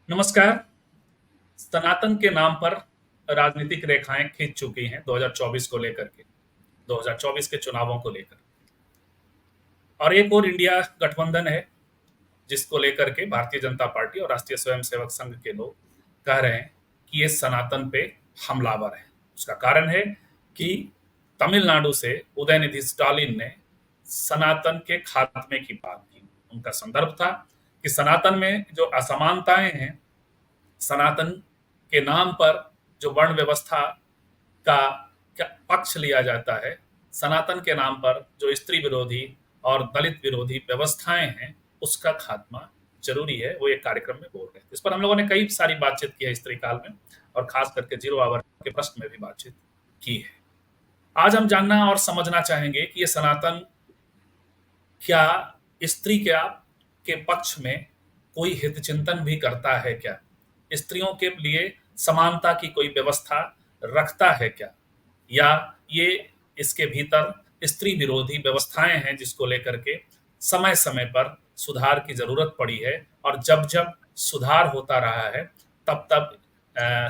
नमस्कार। सनातन के नाम पर राजनीतिक रेखाएं खींच चुकी हैं 2024 को लेकर के, 2024 के चुनावों को लेकर। और एक और इंडिया गठबंधन है जिसको लेकर के भारतीय जनता पार्टी और राष्ट्रीय स्वयंसेवक संघ के लोग कह रहे हैं कि ये सनातन पे हमलावर है। उसका कारण है कि तमिलनाडु से उदयनिधि स्टालिन ने सनातन के खात्मे की बात की। उनका संदर्भ था कि सनातन में जो असमानताएं हैं, सनातन के नाम पर जो वर्ण व्यवस्था का पक्ष लिया जाता है, सनातन के नाम पर जो स्त्री विरोधी और दलित विरोधी व्यवस्थाएं हैं, उसका खात्मा जरूरी है। वो एक कार्यक्रम में बोल रहे थे। इस पर हम लोगों ने कई सारी बातचीत की है स्त्री काल में, और खास करके जीरो आवर के प्रश्न में भी बातचीत की है। आज हम जानना और समझना चाहेंगे कि ये सनातन क्या स्त्री के पक्ष में कोई हित चिंतन भी करता है क्या? स्त्रियों के लिए समानता की कोई व्यवस्था रखता है क्या? या ये इसके भीतर स्त्री विरोधी व्यवस्थाएं हैं जिसको लेकर के समय समय पर सुधार की जरूरत पड़ी है, और जब जब सुधार होता रहा है तब तब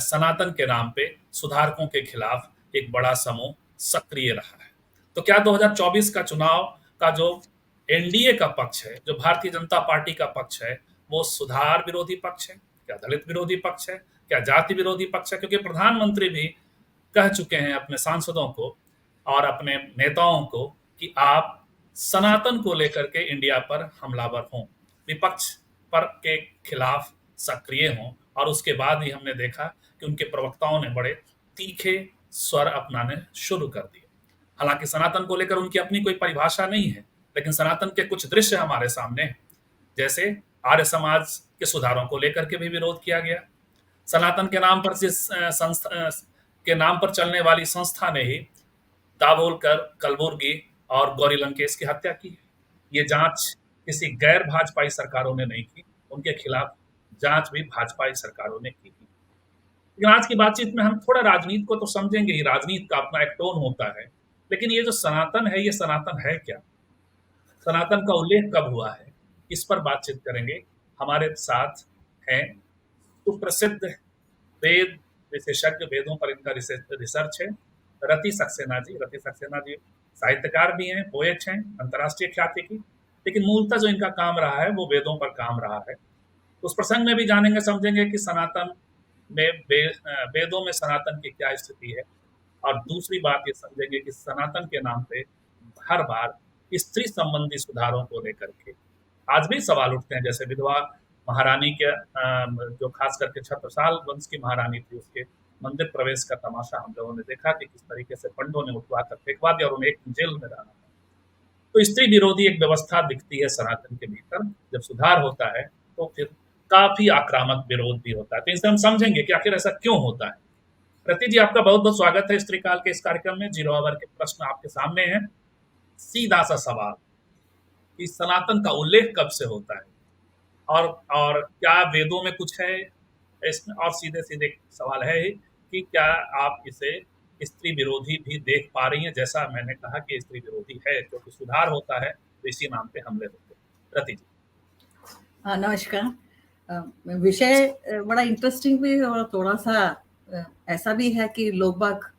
सनातन के नाम पे सुधारकों के खिलाफ एक बड़ा समूह सक्रिय रहा है। तो क्या 2024 का चुनाव का जो एनडीए का पक्ष है, जो भारतीय जनता पार्टी का पक्ष है, वो सुधार विरोधी पक्ष है? क्या दलित विरोधी पक्ष है? क्या जाति विरोधी पक्ष है? क्योंकि प्रधानमंत्री भी कह चुके हैं अपने सांसदों को और अपने नेताओं को कि आप सनातन को लेकर के इंडिया पर हमलावर हों, विपक्ष पर के खिलाफ सक्रिय हों। और उसके बाद ही हमने देखा कि उनके प्रवक्ताओं ने बड़े तीखे स्वर अपनाने शुरू कर दिए। हालांकि सनातन को लेकर उनकी अपनी कोई परिभाषा नहीं है, लेकिन सनातन के कुछ दृश्य हमारे सामने हैं। जैसे आर्य समाज के सुधारों को लेकर के भी विरोध किया गया। सनातन के नाम पर जिस संस्था के नाम पर चलने वाली संस्था ने ही दाभोलकर, कलबुर्गी और गौरी लंकेश की हत्या की है। ये जांच किसी गैर भाजपाई सरकारों ने नहीं की, उनके खिलाफ जांच भी भाजपाई सरकारों ने की थी। लेकिन आज की बातचीत में हम थोड़ा राजनीति को तो समझेंगे ही, राजनीति का अपना एक टोन होता है। लेकिन ये जो सनातन है, ये सनातन है क्या? सनातन का उल्लेख कब हुआ है, इस पर बातचीत करेंगे। हमारे साथ हैं सुप्रसिद्ध वेद विशेषज्ञ, वेदों पर इनका रिसर्च है, रति सक्सेना जी। रति सक्सेना जी साहित्यकार भी हैं, पोएट हैं अंतर्राष्ट्रीय ख्याति की, लेकिन मूलतः जो इनका काम रहा है वो वेदों पर काम रहा है। उस प्रसंग में भी जानेंगे, समझेंगे कि सनातन में वेदों में सनातन की क्या स्थिति है। और दूसरी बात ये समझेंगे कि सनातन के नाम पे हर बार स्त्री संबंधी सुधारों को लेकर के आज भी सवाल उठते हैं। जैसे विधवा महारानी के जो खास करके छत्रसाल वंश की महारानी थी, उसके मंदिर प्रवेश का तमाशा हम लोगों ने देखा कि किस तरीके से पंडों ने उठवा कर फेंकवा दिया और उन्हें एक जेल में डाला। तो स्त्री विरोधी एक व्यवस्था दिखती है सनातन के भीतर। जब सुधार होता है तो फिर काफी आक्रामक विरोध भी होता है। तो इससे हम समझेंगे कि आखिर ऐसा क्यों होता है। प्रति जी, आपका बहुत बहुत स्वागत है स्त्री काल के इस कार्यक्रम में। जीरो आवर के प्रश्न आपके सामने हैं। सीधा सा सवाल कि सनातन का उल्लेख कब से होता है, और क्या वेदों में कुछ है इसमें? और सीधे सीधे सवाल है ही कि क्या आप इसे स्त्री विरोधी भी देख पा रही हैं? जैसा मैंने कहा कि स्त्री विरोधी है, क्योंकि सुधार होता है तो इसी नाम पे हमले होते हैं। रति जी। नमस्कार। विषय बड़ा इंटरेस्टिंग भी और थोड़ा सा ऐसा भी है कि लोग बाग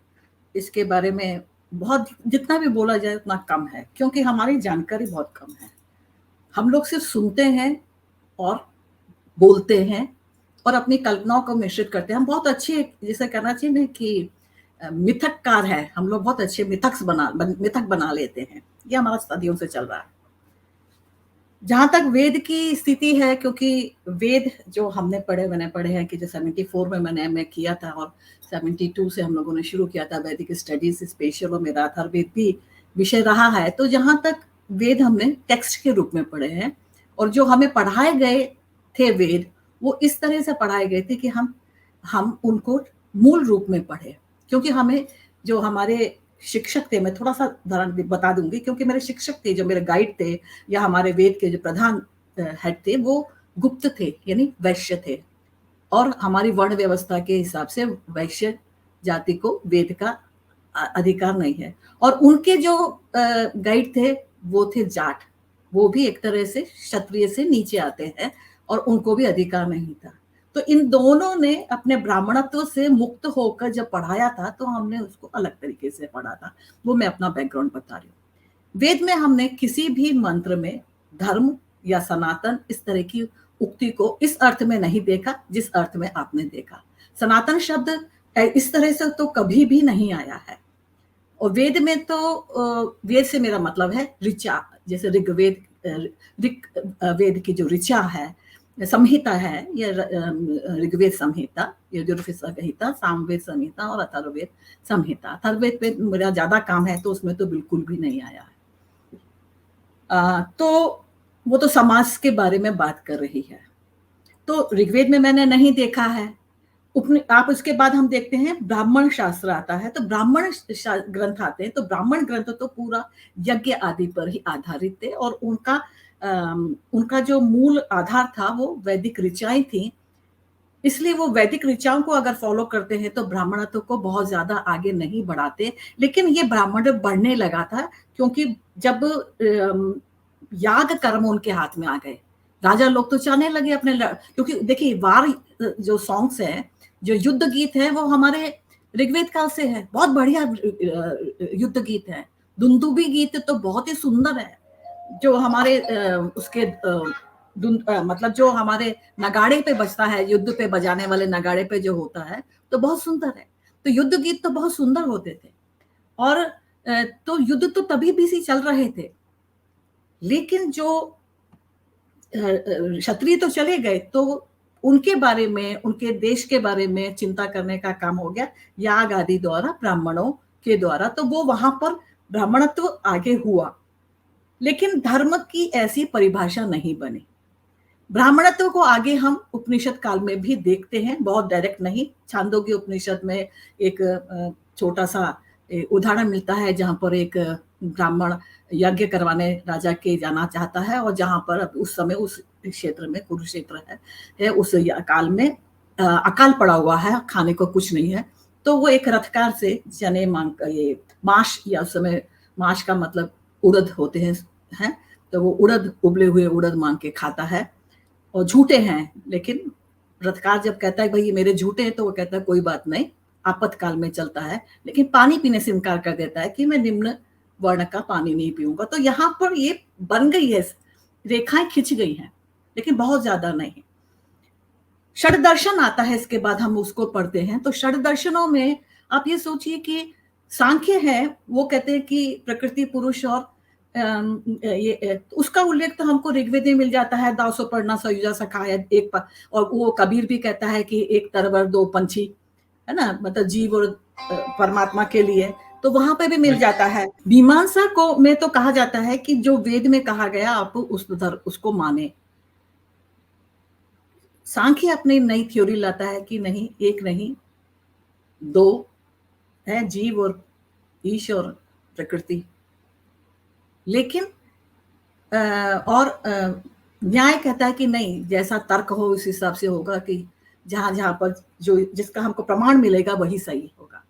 इसके बारे में बहुत जितना भी बोला जाए उतना कम है, क्योंकि हमारी जानकारी बहुत कम है। हम लोग सिर्फ सुनते हैं और बोलते हैं और अपनी कल्पनाओं को मिश्रित करते हैं। हम बहुत अच्छे, जिसे कहना चाहिए कि मिथककार है, हम लोग बहुत अच्छे मिथक बना लेते हैं। ये हमारा सदियों से चल रहा है। जहां तक वेद की स्थिति है, क्योंकि वेद जो मैंने पढ़े हैं कि जो 74 में मैंने एमए किया था और 72 से हम लोगों ने शुरू किया था वैदिक स्टडीज, स्पेशल और मेरा अथर्ववेद भी विषय रहा है। तो जहां तक वेद हमने टेक्स्ट के रूप में पढ़े हैं, और जो हमें पढ़ाए गए थे वेद, वो इस तरह से पढ़ाए गए थे कि हम उनको मूल रूप में पढ़े। क्योंकि हमें जो हमारे शिक्षक थे, मैं थोड़ा सा उदाहरण बता दूंगी, क्योंकि मेरे शिक्षक थे, जो मेरे गाइड थे या हमारे वेद के जो प्रधान हेड थे, वो गुप्त थे, यानी वैश्य थे। और हमारी वर्ण व्यवस्था के हिसाब से वैश्य जाति को वेद का अधिकार नहीं है। और उनके जो गाइड थे वो थे जाट, वो भी एक तरह से क्षत्रिय से नीचे आते हैं और उनको भी अधिकार नहीं था। तो इन दोनों ने अपने ब्राह्मणत्व से मुक्त होकर जब पढ़ाया था तो हमने उसको अलग तरीके से पढ़ा था। वो मैं अपना बैकग्राउंड बता रही हूँ। वेद में हमने किसी भी मंत्र में धर्म या सनातन इस तरह की उक्ति को इस अर्थ में नहीं देखा जिस अर्थ में आपने देखा। सनातन शब्द इस तरह से तो कभी भी नहीं आया है। और वेद में तो वेद से मेरा मतलब है ऋचा, जैसे ऋग्वेद, वेद की जो ऋचा है, संहिता है, ये ऋग्वेद संहिता, यजुर्वेद संहिता, सामवेद संहिता और अथर्ववेद संहिता। अथर्ववेद पे मेरा ज्यादा काम है तो उसमें तो बिल्कुल भी नहीं आया है। तो वो तो समाज के बारे में बात कर रही है, तो ऋग्वेद में मैंने नहीं देखा है। आप उसके बाद हम देखते हैं ब्राह्मण शास्त्र आता है, तो ब्राह्मण ग्रंथ आते हैं, तो ब्राह्मण ग्रंथ तो पूरा यज्ञ आदि पर ही आधारित थे और उनका जो मूल आधार था वो वैदिक ऋचाएं थी। इसलिए वो वैदिक ऋचाओं को अगर फॉलो करते हैं तो ब्राह्मणत्व को बहुत ज्यादा आगे नहीं बढ़ाते। लेकिन ये ब्राह्मण बढ़ने लगा था क्योंकि जब याग कर्म उनके हाथ में आ गए, राजा लोग तो चाहने लगे अपने, क्योंकि देखिए वार जो सॉन्ग्स हैं, जो युद्ध गीत है, वो हमारे ऋग्वेद काल से है। बहुत बढ़िया युद्ध गीत है। दुंदुबी गीत तो बहुत ही सुंदर है, जो हमारे उसके मतलब जो हमारे नगाड़े पे बजता है, युद्ध पे बजाने वाले नगाड़े पे जो होता है, तो बहुत सुंदर है। तो युद्ध गीत तो बहुत सुंदर होते थे। और तो युद्ध तो तभी भी सी चल रहे थे, लेकिन जो क्षत्रिय तो चले गए, तो उनके बारे में, उनके देश के बारे में चिंता करने का काम हो गया याग आदि द्वारा, ब्राह्मणों के द्वारा। तो वो वहां पर ब्राह्मणत्व आगे हुआ, लेकिन धर्म की ऐसी परिभाषा नहीं बनी। ब्राह्मणत्व को आगे हम उपनिषद काल में भी देखते हैं, बहुत डायरेक्ट नहीं। छांदोग्य उपनिषद में एक छोटा सा उदाहरण मिलता है जहां पर एक ब्राह्मण यज्ञ करवाने राजा के जाना चाहता है, और जहां पर उस समय उस क्षेत्र में कुरुक्षेत्र है उस काल में अकाल पड़ा हुआ है, खाने को कुछ नहीं है। तो वो एक रथकार से चने मांग, ये माश, या उस समय माश का मतलब उड़द होते हैं, तो वो उड़द, उबले हुए उड़द मांग के खाता है। और झूठे हैं, लेकिन रथकार जब कहता है भाई ये मेरे झूठे हैं, तो वो कहता है कोई बात नहीं, आपातकाल में चलता है। लेकिन पानी पीने से इनकार कर देता है कि मैं निम्न वर्ण का पानी नहीं पीऊंगा। तो यहाँ पर ये बन गई है, रेखाएं खिंच गई हैं, लेकिन बहुत ज्यादा नहीं। षड दर्शन आता है, इसके बाद हम उसको पढ़ते हैं। तो षड दर्शनों में आप ये सोचिए कि सांख्य है, वो कहते हैं कि प्रकृति, पुरुष और उसका उल्लेख तो हमको ऋग्वेद में मिल जाता है, दाव सो पढ़ना सयुजा सखाया एक और वो कबीर भी कहता है कि एक तरवर दो पंछी, है ना, मतलब जीव और परमात्मा के लिए, तो वहां पे भी मिल जाता है। मीमांसा को में तो कहा जाता है कि जो वेद में कहा गया आप उसको माने। सांख्य अपनी नई थ्योरी लाता है कि नहीं, एक नहीं दो है, जीव और ईश और प्रकृति। लेकिन न्याय कहता है कि नहीं, जैसा तर्क हो उस हिसाब से होगा, कि जहां जहां पर जो जिसका हमको प्रमाण मिलेगा वही सही होगा।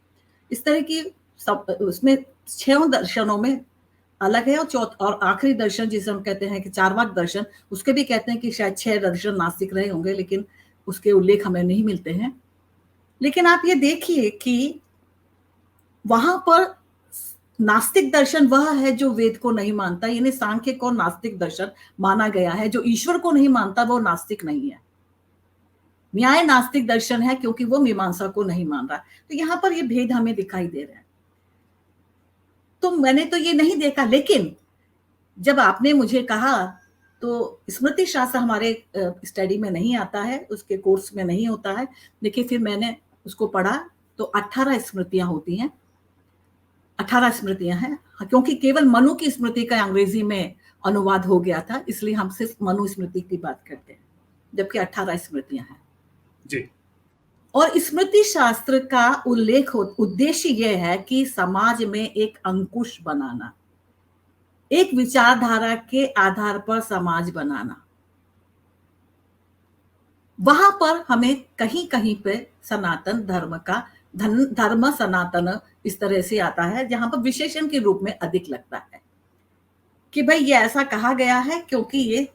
इस तरह की सब उसमें 6 दर्शनों में अलग है। और आखिरी दर्शन जिसे हम कहते हैं कि चार्वाक दर्शन, उसके भी कहते हैं कि शायद 6 दर्शन नास्तिक रहे होंगे, लेकिन उसके उल्लेख हमें नहीं मिलते हैं। लेकिन आप ये देखिए कि वहां पर नास्तिक दर्शन वह है जो वेद को नहीं मानता, यानी सांख्य को नास्तिक दर्शन माना गया है। जो ईश्वर को नहीं मानता वो नास्तिक नहीं है। न्याय नास्तिक दर्शन है क्योंकि वो मीमांसा को नहीं मान रहा। तो यहां पर ये भेद हमें दिखाई दे रहा है। तो मैंने तो ये नहीं देखा, लेकिन जब आपने मुझे कहा, तो स्मृति शास्त्र हमारे स्टडी में नहीं आता है, उसके कोर्स में नहीं होता है। देखिए फिर मैंने उसको पढ़ा, तो 18 स्मृतियां होती हैं, 18 स्मृतियां हैं, क्योंकि केवल मनु की स्मृति का अंग्रेजी में अनुवाद हो गया था, इसलिए हम सिर्फ मनु स्मृति की बात करते हैं, जबकि 18 स्मृतियां हैं जी। और स्मृति शास्त्र का उद्देश्य यह है कि समाज में एक अंकुश बनाना, एक विचारधारा के आधार पर समाज बनाना। वहां पर हमें कहीं कहीं पे सनातन धर्म का धर्म सनातन इस तरह से आता है, जहां पर विशेषण के रूप में अधिक लगता है कि भाई ये ऐसा कहा गया है क्योंकि ये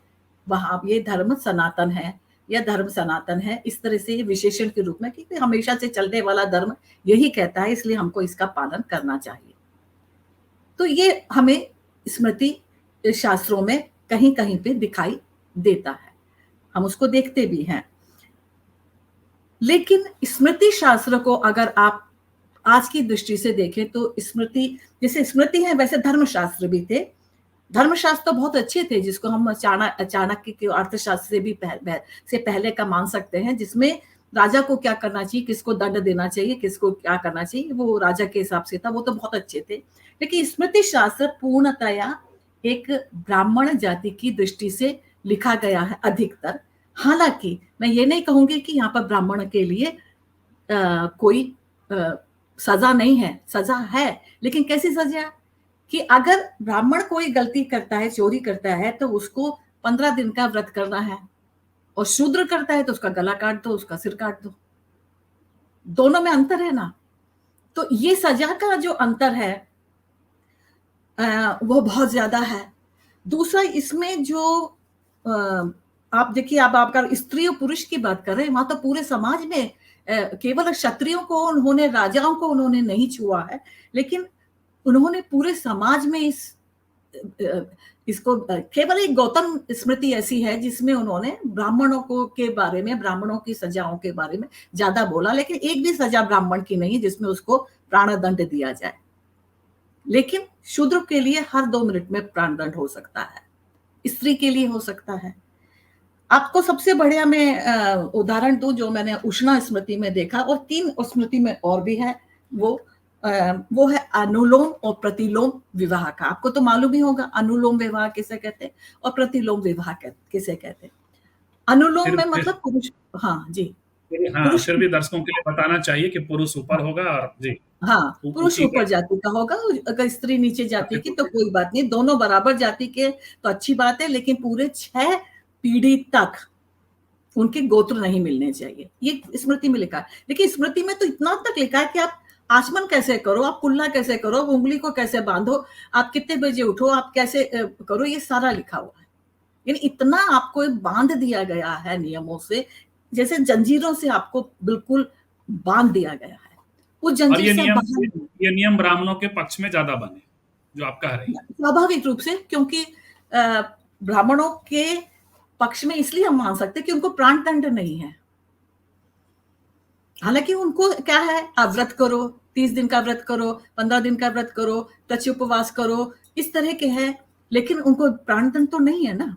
वहां ये धर्म सनातन है। यह धर्म सनातन है, इस तरह से विशेषण के रूप में, क्योंकि हमेशा से चलने वाला धर्म यही कहता है, इसलिए हमको इसका पालन करना चाहिए। तो ये हमें स्मृति शास्त्रों में कहीं कहीं पे दिखाई देता है, हम उसको देखते भी हैं। लेकिन स्मृति शास्त्र को अगर आप आज की दृष्टि से देखें तो स्मृति, जैसे स्मृति है वैसे धर्मशास्त्र भी थे। धर्मशास्त्र तो बहुत अच्छे थे, जिसको हम चाणक्य के अर्थशास्त्र से भी पहले का मान सकते हैं, जिसमें राजा को क्या करना चाहिए, किसको दंड देना चाहिए, किसको क्या करना चाहिए, वो राजा के हिसाब से था, वो तो बहुत अच्छे थे। लेकिन स्मृति शास्त्र पूर्णतया एक ब्राह्मण जाति की दृष्टि से लिखा गया है अधिकतर। हालांकि मैं ये नहीं कहूंगी कि यहाँ पर ब्राह्मण के लिए कोई सजा नहीं है, सजा है, लेकिन कैसी सजा, कि अगर ब्राह्मण कोई गलती करता है, चोरी करता है, तो उसको 15 दिन का व्रत करना है, और शूद्र करता है तो उसका गला काट दो, उसका सिर काट दो। दोनों में अंतर है ना। तो ये सजा का जो अंतर है वो बहुत ज्यादा है। दूसरा, इसमें जो आप देखिए, आप अगर स्त्री और पुरुष की बात कर रहे हैं, वहां तो पूरे समाज में केवल क्षत्रियों को उन्होंने, राजाओं को उन्होंने नहीं छुआ है, लेकिन उन्होंने पूरे समाज में इसको, केवल एक गौतम स्मृति ऐसी है जिसमें उन्होंने ब्राह्मणों को के बारे में, ब्राह्मणों की सजाओं के बारे में ज्यादा बोला, लेकिन एक भी सजा ब्राह्मण की नहीं जिसमें उसको प्राणदंड दिया जाए। लेकिन शूद्र के लिए हर 2 मिनट में प्राणदंड हो सकता है, स्त्री के लिए हो सकता है। आपको सबसे बढ़िया मैं उदाहरण दूं जो मैंने उष्णा स्मृति में देखा, और 3 स्मृति में और भी है, वो है अनुलोम और प्रतिलोम विवाह का। आपको तो मालूम ही होगा अनुलोम विवाह किसे कहते हैं और प्रतिलोम विवाह किसे कहते हैं। अनुलोम में मतलब पुरुष, हाँ जी, हाँ, फिर भी दर्शकों के लिए बताना चाहिए कि पुरुष ऊपर होगा, और जी हाँ, पुरुष ऊपर जाति का होगा, अगर स्त्री नीचे जाति की तो कोई बात नहीं, दोनों बराबर जाति के तो अच्छी बात है, लेकिन पूरे 6 पीढ़ी तक उनके गोत्र नहीं मिलने चाहिए, ये स्मृति में लिखा है। लेकिन स्मृति में तो इतना तक लिखा है कि आप आचमन कैसे करो, आप कुल्ला कैसे करो, उंगली को कैसे बांधो, आप कितने बजे उठो, आप कैसे करो, ये सारा लिखा हुआ है। यानी इतना आपको बांध दिया गया है नियमों से, जैसे जंजीरों से आपको बिल्कुल बांध दिया गया है। वो जंजीर से ये नियम ब्राह्मणों के पक्ष में ज्यादा बने, जो आप कह रहे हैं। स्वाभाविक रूप से, क्योंकि ब्राह्मणों के पक्ष में इसलिए हम मान सकते हैं कि उनको प्राणदंड नहीं है। हालांकि उनको क्या है, आप व्रत करो, 30 दिन का व्रत करो, 15 दिन का व्रत करो, तच्य उपवास करो, इस तरह के हैं, लेकिन उनको प्राणदंड तो नहीं है ना।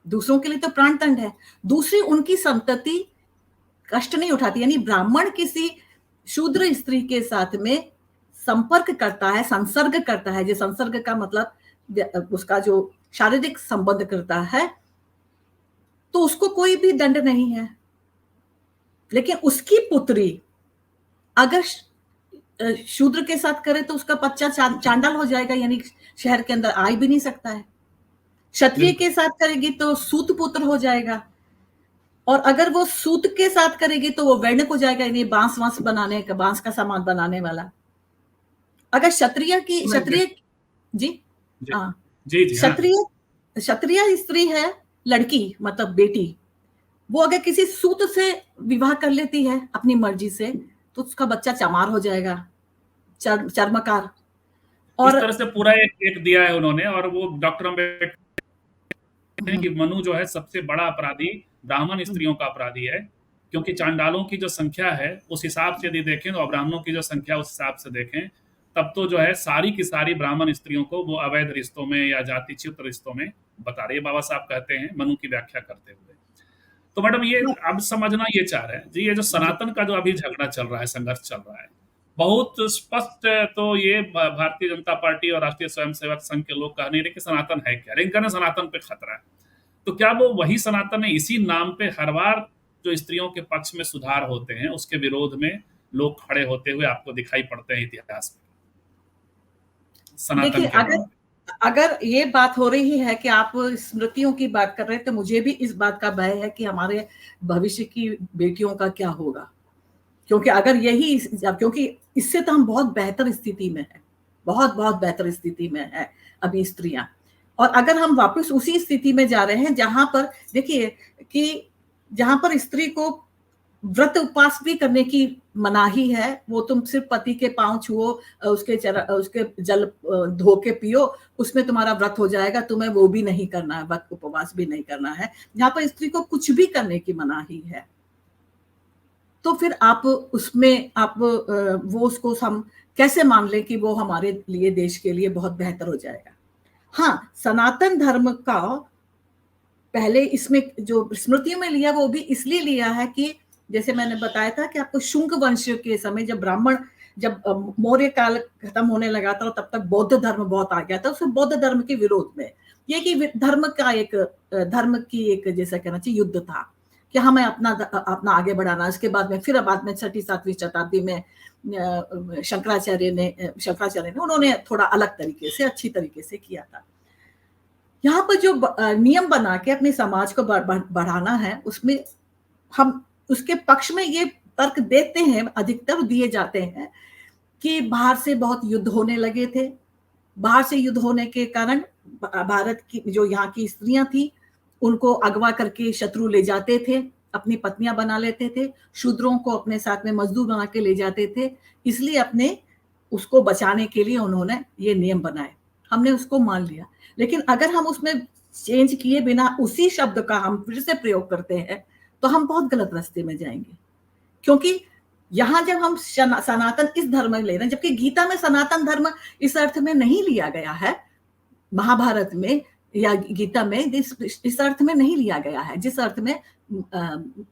दूसरों के लिए तो प्राणदंड है। दूसरी, उनकी संतति कष्ट नहीं उठाती, यानी ब्राह्मण किसी शूद्र स्त्री के साथ में संपर्क करता है, संसर्ग करता है, जो संसर्ग का मतलब उसका जो शारीरिक संबंध करता है, तो उसको कोई भी दंड नहीं है। लेकिन उसकी पुत्री अगर शूद्र के साथ करे तो उसका बच्चा चांडाल हो जाएगा, यानी शहर के अंदर आ भी नहीं सकता है। क्षत्रिय के साथ करेगी तो सूत पुत्र हो जाएगा, और अगर वो सूत के साथ करेगी तो वो वैण्यक हो जाएगा, यानी बांस बनाने का, बांस का सामान बनाने वाला। अगर क्षत्रिय जी हाँ, क्षत्रिय स्त्री है, लड़की मतलब बेटी, वो अगर किसी सूत से विवाह कर लेती है अपनी मर्जी से, तो उसका बच्चा चमार हो जाएगा, चर्मकार। और इस तरह से पूरा एक दिया है उन्होंने। और वो डॉक्टर अम्बेडकर कि मनु जो है सबसे बड़ा अपराधी ब्राह्मण स्त्रियों का अपराधी है, क्योंकि चांडालों की जो संख्या है उस हिसाब से यदि देखें, और ब्राह्मणों की जो संख्या उस हिसाब से देखें, तब तो जो है सारी की सारी ब्राह्मण स्त्रियों को वो अवैध रिश्तों में या जातिच्युत रिश्तों में बता रहे। बाबा साहब कहते हैं मनु की व्याख्या करते हुए। तो मैडम, ये अब समझना ये चाह रहे हैं जी, ये जो सनातन का जो अभी झगड़ा चल रहा है, संघर्ष चल रहा है, बहुत स्पष्ट तो ये भारतीय जनता पार्टी और राष्ट्रीय स्वयंसेवक संघ के लोग कह नहीं रहे कि सनातन है क्या, लेकिन कहने सनातन पे खतरा है। तो क्या वो वही सनातन है? इसी नाम पे हर बार जो स्त्रियों के पक्ष में सुधार होते हैं उसके विरोध में लोग खड़े होते हुए आपको दिखाई पड़ते हैं इतिहास में। देखिए, अगर ये बात हो रही है कि आप स्मृतियों की बात कर रहे हैं, तो मुझे भी इस बात का भय है कि हमारे भविष्य की बेटियों का क्या होगा। क्योंकि अगर यही, क्योंकि इससे तो हम बहुत बेहतर स्थिति में है, बहुत बेहतर स्थिति में है अभी स्त्रियां। और अगर हम वापस उसी स्थिति में जा रहे हैं जहां पर देखिए कि जहां पर स्त्री को व्रत उपवास भी करने की मनाही है, वो तुम सिर्फ पति के पांव छुओ, उसके जल धो के पियो, उसमें तुम्हारा व्रत हो जाएगा, तुम्हें वो भी नहीं करना है, व्रत उपवास भी नहीं करना है, जहां पर स्त्री को कुछ भी करने की मनाही है, तो फिर आप उसमें आप वो उसको हम कैसे मान लें कि वो हमारे लिए, देश के लिए बहुत बेहतर हो जाएगा। हाँ, सनातन धर्म का पहले इसमें जो स्मृतियों में लिया वो भी इसलिए लिया है कि जैसे मैंने बताया था कि आपको शुंग वंश के समय जब मौर्य काल खत्म होने लगा था, तब तक बौद्ध धर्म बहुत आ गया था, उस बौद्ध धर्म के विरोध में ये कि धर्म की एक जैसा कहना चाहिए युद्ध था कि हमें अपना आगे बढ़ाना। इसके बाद में 6वीं 7वीं शताब्दी में शंकराचार्य ने उन्होंने थोड़ा अलग तरीके से, अच्छी तरीके से किया था। यहाँ पर जो नियम बना के अपने समाज को बढ़ाना है, उसमें हम उसके पक्ष में ये तर्क देते हैं, अधिकतर दिए जाते हैं कि बाहर से बहुत युद्ध होने लगे थे, बाहर से युद्ध होने के कारण भारत की जो यहाँ की स्त्रियां थी उनको अगवा करके शत्रु ले जाते थे, अपनी पत्नियां बना लेते थे, शूद्रों को अपने साथ में मजदूर बना के ले जाते थे, इसलिए अपने उसको बचाने के लिए उन्होंने ये नियम बनाए। हमने उसको मान लिया, लेकिन अगर हम उसमें चेंज किए बिना उसी शब्द का हम फिर से प्रयोग करते हैं तो हम बहुत गलत रास्ते में जाएंगे। क्योंकि यहां जब हम सनातन इस धर्म में ले रहे हैं, जबकि गीता में सनातन धर्म इस अर्थ में नहीं लिया गया है, महाभारत में या गीता में इस अर्थ में नहीं लिया गया है जिस अर्थ में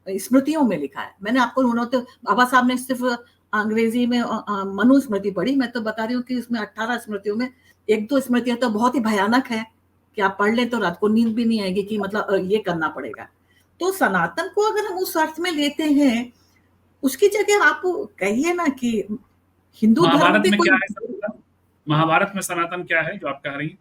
स्मृतियों में लिखा है। मैंने आपको, उन्होंने तो बाबा साहब ने सिर्फ अंग्रेजी में मनुस्मृति पढ़ी, मैं तो बता रही हूँ कि उसमें 18 स्मृतियों में 1-2 स्मृतियां तो बहुत ही भयानक है कि आप पढ़ लें तो रात को नींद भी नहीं आएगी कि मतलब ये करना पड़ेगा। तो सनातन को अगर हम उस अर्थ में लेते हैं, उसकी जगह आप कहिए ना कि हिंदू धर्म भी कोई। महाभारत में सनातन क्या है जो आप कह रही हैं?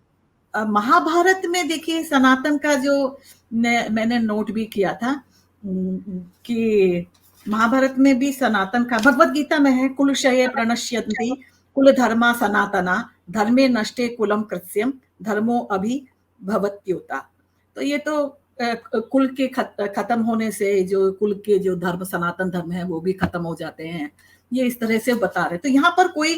महाभारत में देखिए सनातन का जो मैंने नोट भी किया था कि महाभारत में भी सनातन का भगवत गीता में है, कुलक्षये प्रणश्यन्ति कुल धर्मा सनातना धर्मे नष्टे कुलम कृत्स्यम धर्मो अभि भवत्युता। तो ये तो कुल के खत्म होने से जो कुल के जो धर्म सनातन धर्म है वो भी खत्म हो जाते हैं, ये इस तरह से बता रहे। तो यहाँ पर कोई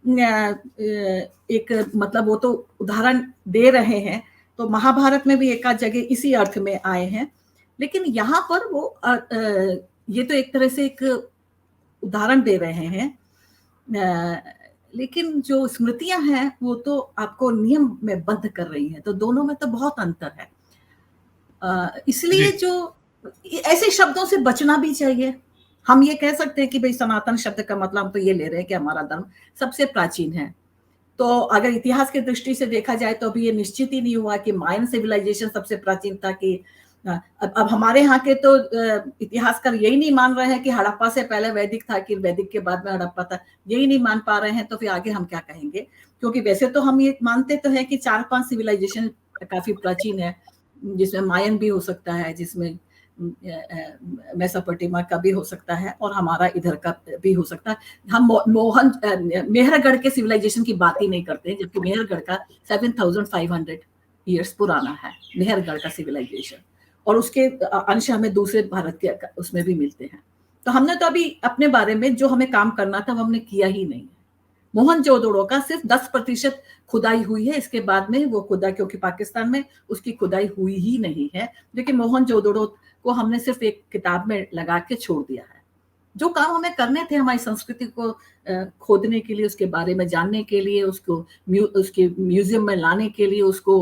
एक मतलब वो तो उदाहरण दे रहे हैं, तो महाभारत में भी एक आध जगह इसी अर्थ में आए हैं, लेकिन यहाँ पर वो ये तो एक तरह से एक उदाहरण दे रहे हैं, लेकिन जो स्मृतियां हैं वो तो आपको नियम में बद्ध कर रही हैं, तो दोनों में तो बहुत अंतर है। इसलिए जो ऐसे शब्दों से बचना भी चाहिए। हम ये कह सकते हैं कि भाई सनातन शब्द का मतलब हम तो ये ले रहे हैं कि हमारा धर्म सबसे प्राचीन है, तो अगर इतिहास की दृष्टि से देखा जाए तो अभी ये निश्चित ही नहीं हुआ कि मायन सिविलाइजेशन सबसे प्राचीन था कि अब हमारे यहाँ के तो इतिहासकार यही नहीं मान रहे हैं कि हड़प्पा से पहले वैदिक था कि वैदिक के बाद में हड़प्पा था, यही नहीं मान पा रहे हैं, तो फिर आगे हम क्या कहेंगे? क्योंकि वैसे तो हम ये मानते तो है कि 4-5 सिविलाइजेशन काफी प्राचीन है, जिसमें मायन भी हो सकता है, जिसमें मेसोपोटामिया का भी हो सकता है और हमारा इधर का भी हो सकता है। हम मेहरगढ़ के सिविलाइजेशन की बात ही नहीं करते, जबकि मेहरगढ़ का 7500 ईयर्स पुराना है मेहरगढ़ का सिविलाइजेशन, और उसके अंश हमें दूसरे भारत के उसमें भी मिलते हैं। तो हमने तो अभी अपने बारे में जो हमें काम करना था वो हमने किया ही नहीं है। मोहनजोदड़ो का सिर्फ 10% खुदाई हुई है, इसके बाद में वो खुदा, क्योंकि पाकिस्तान में उसकी खुदाई हुई ही नहीं है, लेकिन मोहनजोदड़ो को हमने सिर्फ एक किताब में लगा के छोड़ दिया है। जो काम हमें करने थे हमारी संस्कृति को खोदने के लिए, उसके बारे में जानने के लिए, उसके म्यूजियम में लाने के लिए, उसको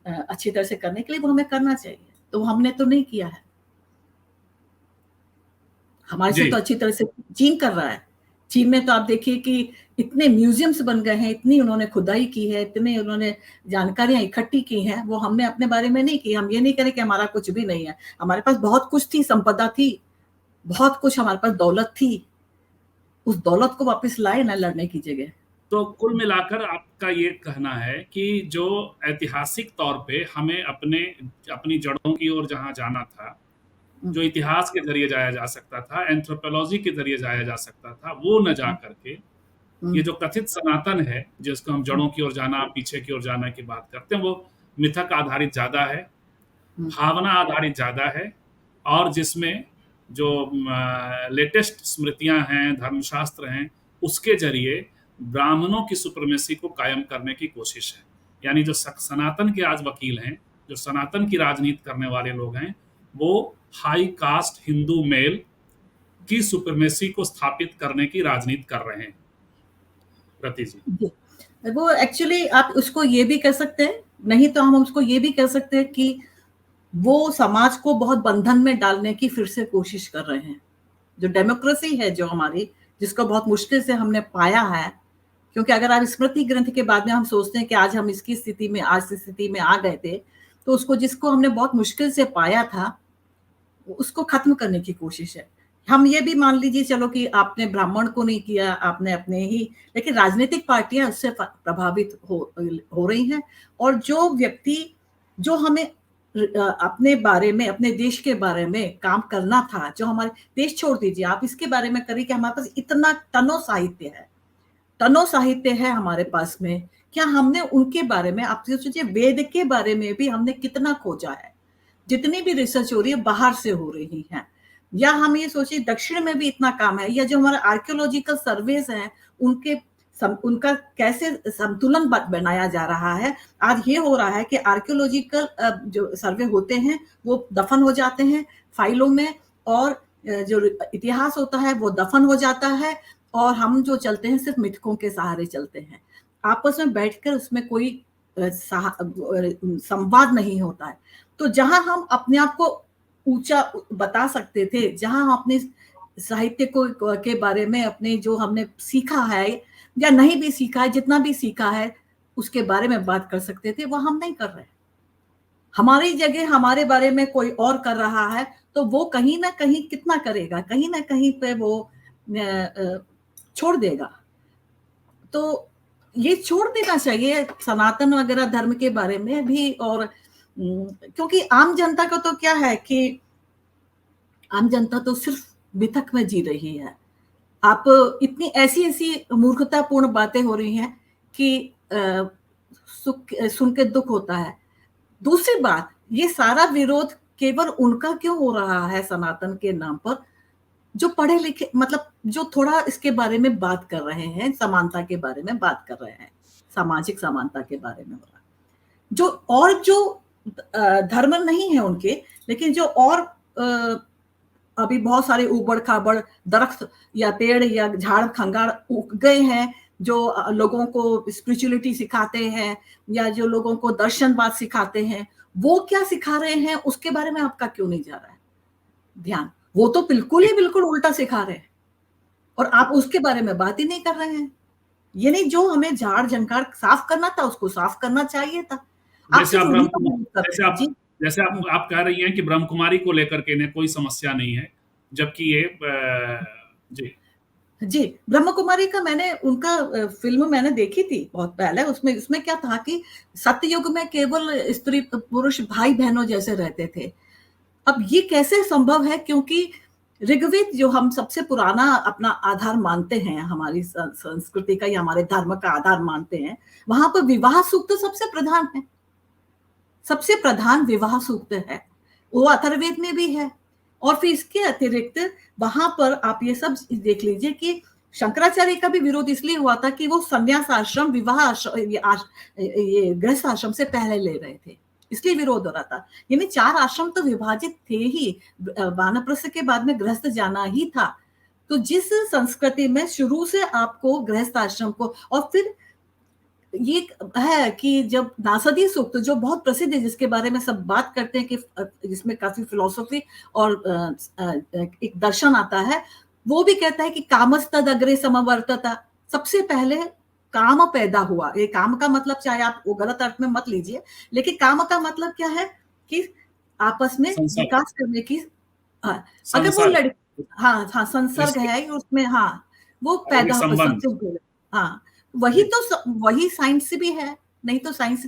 अच्छी तरह से करने के लिए वो हमें करना चाहिए, तो हमने तो नहीं किया है। हमारे से तो अच्छी तरह से चीन कर रहा है। चीन में तो आप देखिए कि इतने म्यूजियम्स बन गए हैं, इतनी उन्होंने खुदाई की है, इतने उन्होंने जानकारियां इकट्ठी की हैं, वो हमने अपने बारे में नहीं की। हम ये नहीं करें कि हमारा कुछ भी नहीं है, हमारे पास बहुत कुछ थी, संपदा थी, बहुत कुछ हमारे पास दौलत थी, उस दौलत को वापस लाए ना लड़ने की जगह। तो कुल मिलाकर आपका ये कहना है कि जो ऐतिहासिक तौर पे हमें अपनी जड़ों की ओर जहां जाना था, जो इतिहास के जरिए जाया जा सकता था, एंथ्रोपोलॉजी के जरिए जाया जा सकता था, वो न जा करके ये जो कथित सनातन है, जिसको हम जड़ों की ओर जाना, पीछे की ओर जाना की बात करते हैं, वो मिथक आधारित ज्यादा है, भावना आधारित ज्यादा है, और जिसमें जो लेटेस्ट स्मृतियां हैं, धर्मशास्त्र हैं, उसके जरिए ब्राह्मणों की सुप्रीमेसी को कायम करने की कोशिश है। यानी जो सनातन के आज वकील हैं, जो सनातन की राजनीति करने वाले लोग हैं, वो हाई कास्ट हिंदू मेल की सुप्रीमेसी को स्थापित करने की राजनीति कर रहे हैं। रति जी, जी, वो एक्चुअली आप उसको ये भी कह सकते हैं, नहीं तो हम उसको ये भी कह सकते हैं कि वो समाज को बहुत बंधन में डालने की फिर से कोशिश कर रहे हैं। जो डेमोक्रेसी है जो हमारी, जिसको बहुत मुश्किल से हमने पाया है, क्योंकि अगर आप स्मृति ग्रंथ के बाद में हम सोचते हैं कि आज हम इसकी स्थिति में, आज इस स्थिति में आ गए थे, तो उसको जिसको हमने बहुत मुश्किल से पाया था, उसको खत्म करने की कोशिश है। हम ये भी मान लीजिए चलो कि आपने ब्राह्मण को नहीं किया, आपने अपने ही, लेकिन राजनीतिक पार्टियां उससे प्रभावित हो रही हैं। और जो व्यक्ति जो हमें अपने बारे में, अपने देश के बारे में काम करना था, जो हमारे देश छोड़ दीजिए, आप इसके बारे में करिए कि हमारे पास इतना टनों साहित्य है हमारे पास में, क्या हमने उनके बारे में, आप सोचिए वेद के बारे में भी हमने कितना खोजा है। जितनी भी रिसर्च हो रही है बाहर से हो रही है, या हम ये सोचिए दक्षिण में भी इतना काम है, या जो हमारे आर्कियोलॉजिकल सर्वेस हैं उनका कैसे संतुलन बनाया जा रहा है। आज ये हो रहा है कि आर्कियोलॉजिकल जो सर्वे होते हैं वो दफन हो जाते हैं फाइलों में, और जो इतिहास होता है वो दफन हो जाता है, और हम जो चलते हैं सिर्फ मिथकों के सहारे चलते हैं। आपस में बैठकर उसमें कोई संवाद नहीं होता है। तो जहां हम अपने आप को ऊंचा बता सकते थे, जहां हम अपने साहित्य को के बारे में, अपने जो हमने सीखा है या नहीं भी सीखा है, जितना भी सीखा है उसके बारे में बात कर सकते थे, वो हम नहीं कर रहे। हमारी जगह हमारे बारे में कोई और कर रहा है, तो वो कहीं ना कहीं कितना करेगा, कहीं ना कहीं पे वो छोड़ देगा। तो ये छोड़ देना चाहिए सनातन वगैरह धर्म के बारे में भी। और क्योंकि आम जनता को तो क्या है कि आम जनता तो सिर्फ मिथक में जी रही है। आप इतनी ऐसी ऐसी मूर्खतापूर्ण बातें हो रही हैं कि सुन के दुख होता है। दूसरी बात, ये सारा विरोध केवल उनका क्यों हो रहा है सनातन के नाम पर, जो पढ़े लिखे, मतलब जो थोड़ा इसके बारे में बात कर रहे हैं, समानता के बारे में बात कर रहे हैं, सामाजिक समानता के बारे में हो रहा है। जो और जो धर्म नहीं है उनके, लेकिन जो और अभी बहुत सारे उबड़ खाबड़ दरख्त या पेड़ या झाड़ खंगाड़ उग गए हैं, जो लोगों को स्पिरिचुअलिटी सिखाते हैं या जो लोगों को दर्शनवाद सिखाते हैं, वो क्या सिखा रहे हैं उसके बारे में आपका क्यों नहीं जा रहा है ध्यान? वो तो बिल्कुल ही बिल्कुल उल्टा सिखा रहे हैं, और आप उसके बारे में बात ही नहीं कर रहे हैं। ये नहीं, जो हमें झाड़ झंकार साफ करना था उसको साफ करना चाहिए था। आप जैसे सिर्फ आप उन्हीं को ब्रह्म कर रहे हैं। जी जैसे आप कह रही हैं कि ब्रह्म कुमारी को लेकर के इन्हें कोई समस्या नहीं है, जबकि ये जी जी, ब्रह्म कुमारी का मैंने उनका फिल्म मैंने देखी थी बहुत पहले। उसमें क्या था कि सत्ययुग में केवल स्त्री पुरुष भाई बहनों जैसे रहते थे। अब ये कैसे संभव है? क्योंकि ऋग्वेद जो हम सबसे पुराना अपना आधार मानते हैं, हमारी संस्कृति का या हमारे धर्म का आधार मानते हैं, वहां पर विवाह सूक्त सबसे प्रधान है। सबसे प्रधान विवाह सूक्त है, वो अथर्ववेद में भी है। और फिर इसके अतिरिक्त वहां पर आप ये सब देख लीजिए कि शंकराचार्य का भी विरोध इसलिए हुआ था कि वो संन्यास आश्रम, विवाह आश्रम, ये गृहस्थ आश्रम से पहले ले रहे थे, इसलिए विरोध हो रहा था। यानी 4 आश्रम तो विभाजित थे ही, वानप्रस्थ के बाद में गृहस्थ जाना ही था। तो जिस संस्कृति में शुरू से आपको गृहस्थ आश्रम को, और फिर ये है कि जब नासदी सूक्त जो बहुत प्रसिद्ध है, जिसके बारे में सब बात करते हैं कि जिसमें काफी फिलोसफी और एक दर्शन आता है, वो भी कहता है कि कामस्तद अग्रे समवर्तता, सबसे पहले काम पैदा हुआ। ये काम का मतलब चाहे आप वो गलत अर्थ में मत लीजिए, लेकिन काम का मतलब क्या है कि आपस में विकास करने की, अगर वो लड़की, हाँ संसर्ग है उसमें, हाँ वो पैदा सबसे, हाँ वही साइंस भी है। नहीं तो साइंस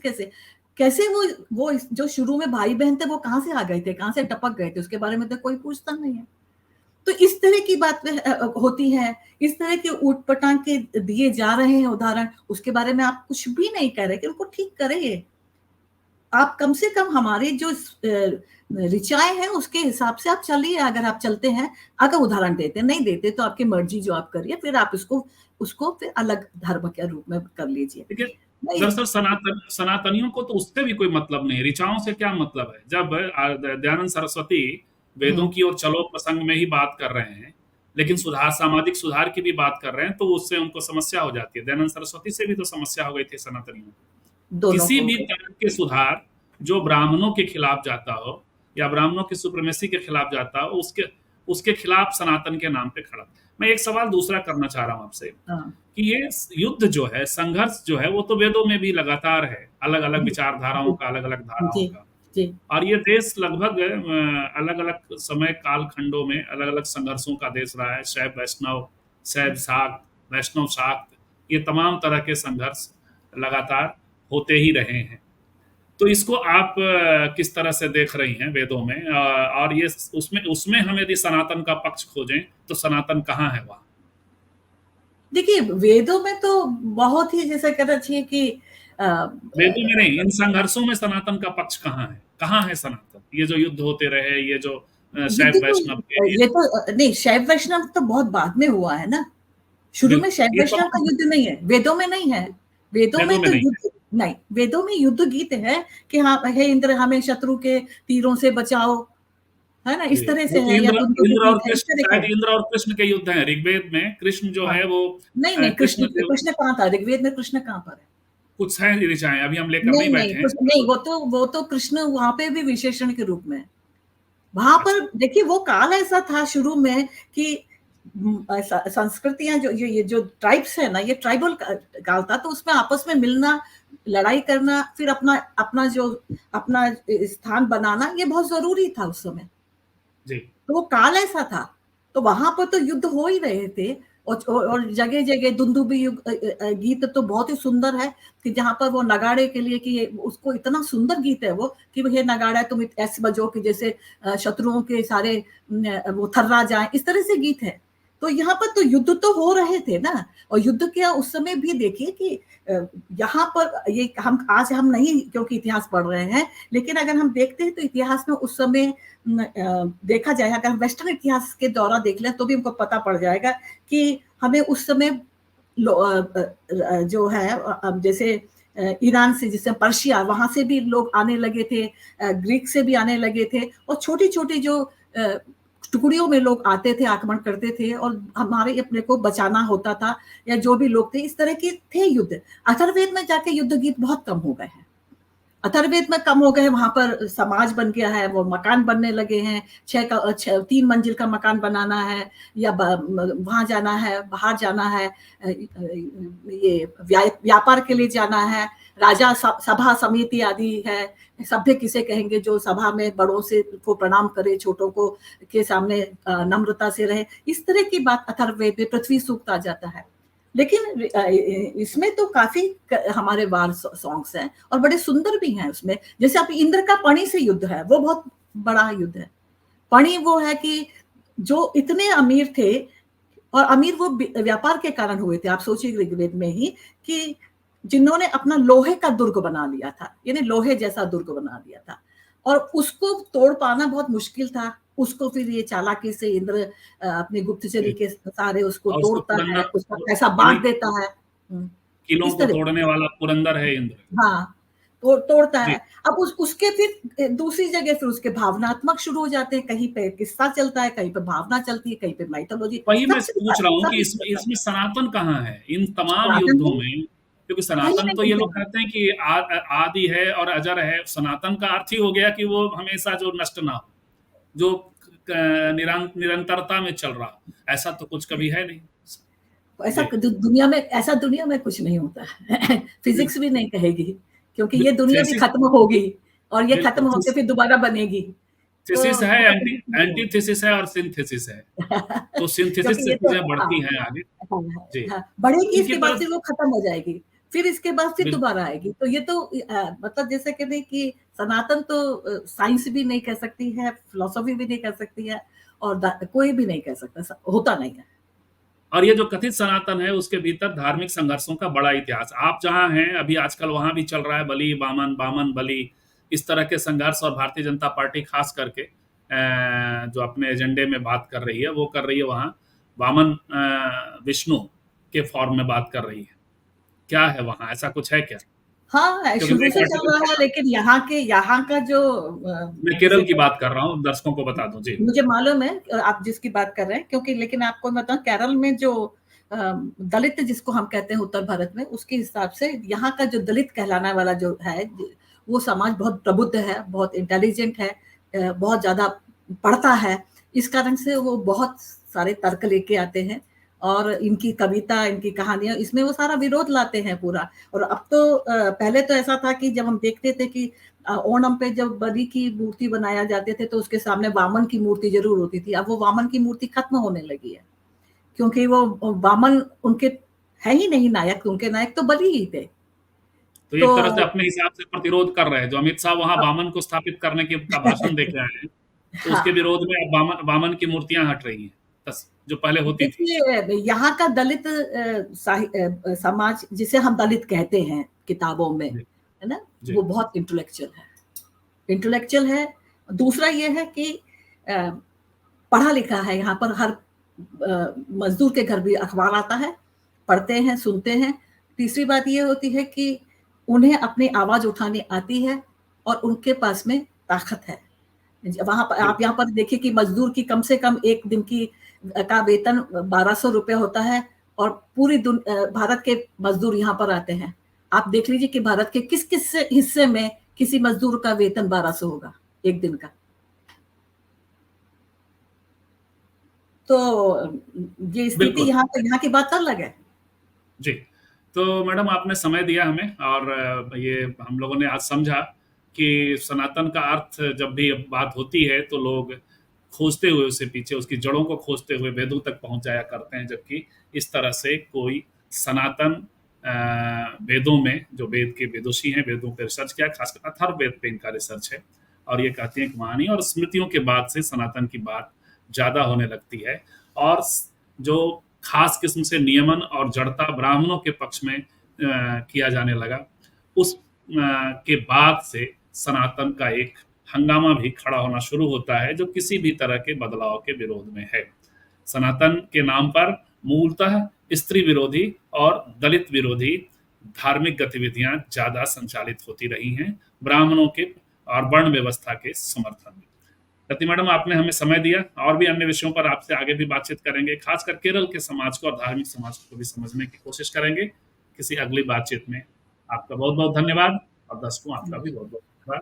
कैसे वो जो शुरू में भाई बहन थे वो कहां से आ गए थे, कहां से टपक गए थे, उसके बारे में तो कोई पूछता नहीं है। तो इस तरह की बात होती है, इस तरह के ऊटपटांग के दिए जा रहे हैं उदाहरण, उसके बारे में आप कुछ भी नहीं कह रहे कि उनको ठीक करें। आप कम से कम हमारे जो ऋचाएं हैं उसके हिसाब से आप चलिए, अगर आप चलते हैं, अगर उदाहरण देते नहीं देते तो आपकी मर्जी, जो आप करिए, फिर आप उसको फिर अलग धर्म के रूप में कर लीजिए। देखिए, नहीं। दरअसल सनातनियों को तो उससे भी कोई मतलब नहीं है, ऋचाओं से क्या मतलब है। जब दयानंद सरस्वती वेदों की और चलो प्रसंग में ही बात कर रहे हैं, लेकिन सामाजिक सुधार की भी बात कर रहे हैं, तो उससे उनको समस्या हो जाती है। दयानंद सरस्वती से भी तो समस्या हो गई थी सनातनियों को। दोनों किसी को भी तरह के सुधार जो ब्राह्मणों के खिलाफ जाता हो या ब्राह्मणों की सुप्रीमेसी के खिलाफ जाता हो, उसके उसके खिलाफ सनातन के नाम पे खड़ा। मैं एक सवाल दूसरा करना चाह रहा हूं आपसे, हाँ, कि ये युद्ध जो है, संघर्ष जो है, वो तो वेदों में भी लगातार है, अलग अलग जी, विचारधाराओं जी, का, अलग अलग धाराओं जी, का। जी, और ये देश लगभग अलग अलग समय काल खंडों में अलग अलग संघर्षों का देश रहा है। शैव वैष्णव, शैव शाक्त, वैष्णव शाक्त, ये तमाम तरह के संघर्ष लगातार होते ही रहे हैं। तो इसको आप किस तरह से देख रही हैं वेदों में, और ये उसमें उसमें हम यदि सनातन का पक्ष खोजें तो सनातन कहाँ है वहां? देखिए, वेदों में तो बहुत ही, जैसे कहना चाहिए कि वेदों में नहीं, इन संघर्षों में सनातन का पक्ष कहाँ है? कहाँ है सनातन? ये जो युद्ध होते रहे, ये जो युद्ध शैव तो, वैष्णव के, ये तो नहीं, शैव वैष्णव तो बहुत बाद में हुआ है ना। शुरू में बिल्कुल शैव ये वैष्णव का तमाम युद्ध नहीं है, वेदों में नहीं है। वेदों वेदों में में तो नहीं है। युद्ध नहीं, वेदों में युद्ध गीत है कि हाँ, हे इंद्र हमें शत्रु के तीरों से बचाओ, है ना, जी, इस तरह वो से है, या दुंदुभि इंद्र और गीत है, इस कृष्ण, तरह के शायद है। इंद्र और कृष्ण के युद्ध हैं ऋग्वेद में। कृष्ण जो हाँ, है वो नहीं नहीं, कृष्ण कृष्ण देव, कृष्ण कहाँ था ऋग्वेद में? कृष्ण कहाँ पर है? कुछ है ऋचाएं, अभी हम लेकर नहीं नहीं नहीं, बैठे हैं। कुछ नहीं, वो तो कृष्ण वहां पे भी विशेषण के रूप में है। वहां पर अच्छा, देखिए, वो काल ऐसा था शुरू में कि संस्कृतियां, जो ये जो ट्राइब्स है ना, ये ट्राइबल काल था, तो उसमें आपस में मिलना, लड़ाई करना, फिर अपना अपना स्थान बनाना, ये बहुत जरूरी था उस समय। जी, तो वो काल ऐसा था, तो वहां पर तो युद्ध हो ही रहे थे। और जगह जगह दुंदुभी गीत तो बहुत ही सुंदर है, कि जहां पर वो नगाड़े के लिए, कि उसको इतना सुंदर गीत है वो, कि ये नगाड़ा तुम ऐसे बजो कि जैसे शत्रुओं के सारे वो थर्रा जाए, इस तरह से गीत है। तो यहाँ पर तो युद्ध तो हो रहे थे ना। और युद्ध क्या, उस समय भी देखिए कि यहाँ पर ये हम आज हम नहीं, क्योंकि इतिहास पढ़ रहे हैं, लेकिन अगर हम देखते हैं तो इतिहास में उस समय देखा जाए, अगर हम वेस्टर्न इतिहास के दौरा देख लें तो भी हमको पता पड़ जाएगा कि हमें उस समय जो है, जैसे ईरान से, जैसे पर्शिया, वहां से भी लोग आने लगे थे, ग्रीक से भी आने लगे थे, और छोटी छोटी जो टुकड़ियों में लोग आते थे, आक्रमण करते थे, और हमारे अपने को बचाना होता था, या जो भी लोग थे, इस तरह के थे युद्ध। अथर्ववेद में जाके युद्ध गीत बहुत कम हो गए हैं। अथर्ववेद में कम हो गए, वहां पर समाज बन गया है, वो मकान बनने लगे हैं, 3 मंजिल का मकान बनाना है, या वहां जाना है, बाहर जाना है, ये व्यापार के लिए जाना है, राजा सभा समिति आदि है। सभ्य किसे कहेंगे? जो सभा में बड़ों से को प्रणाम करे, छोटों को के सामने नम्रता से रहे, इस तरह की बात अथर्ववेद में, पृथ्वी सूक्त आ जाता है। लेकिन इसमें तो काफी हमारे वार सॉन्ग्स हैं, और बड़े सुंदर भी हैं उसमें। जैसे आप इंद्र का पणि से युद्ध है, वो बहुत बड़ा युद्ध है। पणि वो है कि जो इतने अमीर थे, और अमीर वो व्यापार के कारण हुए थे। आप सोचिए ऋग्वेद में ही, कि जिन्होंने अपना लोहे का दुर्ग बना लिया था, यानी लोहे जैसा दुर्ग बना लिया था, और उसको तोड़ पाना बहुत मुश्किल था। उसको फिर ये चालाकी से इंद्र अपनी गुप्तचरी जी। के सहारे उसको और उसको तोड़ता है, पुरंदर, उसका पैसा यानी बांट देता है। किलों इस को तरह, तोड़ने वाला पुरंदर है इंद्र। हाँ, तोड़ता जी, है। अब उसके फिर दूसरी जगह फिर उसके भावनात्मक शुरू हो जाते हैं, कहीं पे किस्सा चलता है, कहीं पे भावना चलती है, कहीं पे माइथोलॉजी, वही मैं सब पूछ रहा हूँ सब कि इस इसमें तरह इसमें सनातन कहाँ है इन तमाम सनातन युद्धों को में? क्योंकि कहीं सनातन नहीं तो ये दिखता लोग है। कहते हैं कि आदि है और अजर है। सनातन का अर्थ ही हो गया कि वो हमेशा जो नष्ट ना हो, जो निरंतरता में चल रहा हो। ऐसा तो कुछ कभी है नहीं। ऐसा जी, दुनिया में, ऐसा दुनिया में कुछ नहीं होता है। फिजिक्स भी नहीं कहेगी, क्योंकि ये दुनिया भी थीसिस, खत्म होगी, और ये बिल्कुल खत्म होकर फिर दोबारा बनेगी। तो थीसिस है, बहुत मुश्किल है। एंटीथेसिस है और सिंथेसिस है। तो सिंथेसिस क्योंकि से ये तो, चीजें हाँ, बढ़ती हैं आगे। हाँ, जी, हाँ, बढ़ेगी, इनकी इसके बाद तरफ, फिर वो खत्म हो जाएगी, फिर इसके बाद फिर बिल्कुल। दोबारा आएगी। तो ये तो मतलब जैसे कि नहीं, कि सनातन तो साइंस भी नहीं कह सकती है, फिलोसफी भी नहीं कह सकती है, और कोई भी नहीं कह सकता, होता नहीं है। और ये जो कथित सनातन है, उसके भीतर धार्मिक संघर्षों का बड़ा इतिहास। आप जहां हैं अभी आजकल, वहां भी चल रहा है बलि बामन, बामन बलि। इस तरह के संघर्ष, और भारतीय जनता पार्टी खास करके जो अपने एजेंडे में बात कर रही है वो कर रही है वहाँ वामन विष्णु के फॉर्म में बात कर रही है। क्या है वहाँ, ऐसा कुछ है क्या? हाँ, क्योंकि मैं शुरू एक से चल आर्टिकल रहा पढ़ है, रहा हूँ, लेकिन यहाँ का जो मैं जिसे केरल की बात कर रहा हूँ, दर्शकों को बता दूं जी। मुझे मालूम है आप जिसकी बात कर रहे हैं, क्योंकि लेकिन आपको मैं बताऊं केरल में जो दलित जिसको हम कहते हैं उत्तर भारत में, उसके हिसाब से यहाँ का जो दलित कहलाने वाला जो है वो समाज बहुत प्रबुद्ध है, बहुत इंटेलिजेंट है, बहुत ज्यादा पढ़ता है। इस कारण से वो बहुत सारे तर्क लेके आते हैं और इनकी कविता, इनकी कहानियां, इसमें वो सारा विरोध लाते हैं पूरा। और अब तो पहले तो ऐसा था कि जब हम देखते थे कि ओणम पे जब बलि की मूर्ति बनाया जाते थे तो उसके सामने वामन की मूर्ति जरूर होती थी। अब वो वामन की मूर्ति खत्म होने लगी है, क्योंकि वो वामन उनके है ही नहीं नायक, उनके नायक तो बलि ही थे। तो तो एक तरह से अपने हिसाब से प्रतिरोध कर रहे हैं, जो अमित शाह वहां वामन को स्थापित करने की का भाषण दे के आए हैं, तो उसके हाँ, विरोध में अब वामन की मूर्तियां हट रही हैं, जो पहले होती थी। देखिए यहाँ का दलित समाज जिसे हम दलित कहते हैं किताबों में, जी है ना, जी वो बहुत इंटेलेक्चुअल है, इंटेलेक्चुअल है। दूसरा ये है कि अ, पढ़ा लिखा है। यहाँ पर हर मजदूर के घर भी अखबार आता है, पढ़ते हैं, सुनते हैं। तीसरी बात ये होती है कि उन्हें अपनी आवाज उठानी आती है और उनके पास में ताकत है। वहां पर आप बिल्कुल। यहाँ पर देखिए कि मजदूर की कम से कम एक दिन की का वेतन 1200 रुपये होता है और पूरी भारत के मजदूर यहाँ पर आते हैं। आप देख लीजिए कि भारत के किस किस हिस्से में किसी मजदूर का वेतन 1200 होगा एक दिन का। तो ये स्थिति बिल्कुल यहाँ की बात अलग है। जी। तो मैडम आपने समय दिया हमें, और ये हम लोगों ने आज समझा कि सनातन का अर्थ जब भी बात होती है तो लोग खोजते हुए उसे, पीछे उसकी जड़ों को खोजते हुए वेदों तक पहुंच जाया करते हैं, जबकि इस तरह से कोई सनातन वेदों में, जो वेद के विदुषी हैं, वेदों पर रिसर्च किया, खासकर अथर्ववेद पे इनका रिसर्च है, और ये कहते हैं कि वाणी और स्मृतियों के बाद से सनातन की बात ज्यादा होने लगती है। और जो खास किस्म से नियमन और जड़ता ब्राह्मणों के पक्ष में किया जाने लगा, उस के बाद से सनातन का एक हंगामा भी खड़ा होना शुरू होता है, जो किसी भी तरह के बदलाव के विरोध में है। सनातन के नाम पर मूलतः स्त्री विरोधी और दलित विरोधी धार्मिक गतिविधियां ज्यादा संचालित होती रही हैं, ब्राह्मणों के और वर्ण व्यवस्था के समर्थन में। रति मैडम, आपने हमें समय दिया, और भी अन्य विषयों पर आपसे आगे भी बातचीत करेंगे, खासकर केरल के समाज को और धार्मिक समाज को भी समझने की कोशिश करेंगे किसी अगली बातचीत में। आपका बहुत बहुत धन्यवाद, और दर्शकों आपका भी बहुत बहुत